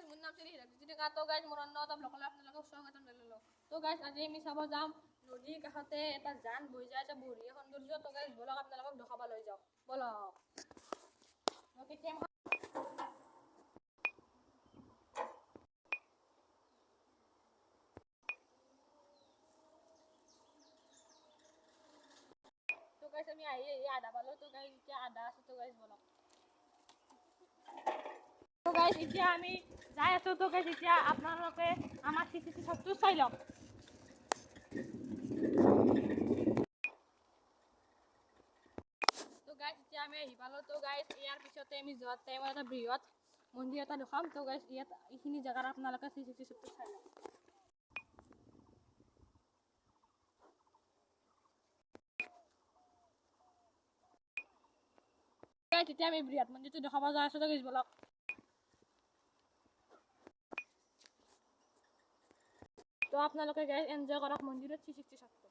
Guys মোৰ নাম শ্ৰী হিৰক তো গাইজ মোৰ অন্য এটা ব্লগলৈ আপোনালোকক স্বাগতম জনালোঁ। তো গাইজ আজি আমি চাব যাম নদীৰ কাষতে এটা জান বৈ যায় এটা বঢ়িয়া সৌন্দৰ্য। তো গাইজ বলক আপোনালোকক দেখাব লৈ যাওঁ বলক। তো গাইজ আমি আহি আধা পালোঁ। তো গাইজ এতিয়া আধা আছে। তো গাইজ বলক। তো গাইজ এতিয়া আমি যাই আছোঁ। তো গাইজ এতিয়া আপোনালোকে আমাৰ চিচিটি চবটো চাই লওক। তো গাইজ এতিয়া আমি আহি পালোঁ। তো গাইজ ইয়াৰ পিছতে আমি যোৱাৰ টাইমত এটা বৃহৎ মন্দিৰ এটা দেখাম। তো গাইজ ইয়াত এইখিনি জেগাত আপোনালোকে চিচিটি চবটো চাই লওক। তেতিয়া আমি বৃহৎ মন্দিৰটো দেখাব যাই আছোঁ। তো গাইজ বলক। তো আপোনালোকে গাইজ এনজয় কৰক মন্দিৰত 360 শ্বটটো।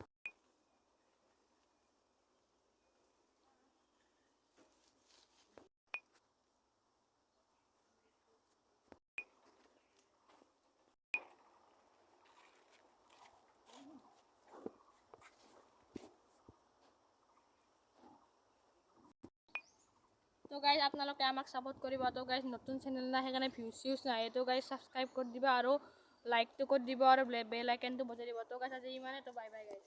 তো গাইজ আপোনালোকে আমাক সাপোর্ট কৰিব। তো গাইজ নতুন চেনেল না সেইকাৰণে ভিউজ চিউজ নাহে। তো গাইজ সাবস্ক্রাইব কৰি দিবা আৰু লাইকটো কৰি দিব আৰু বেল আইকনটো বজাই দিব। তো গাইজ আজি ইমানে। তো বাই বাই গাইজ।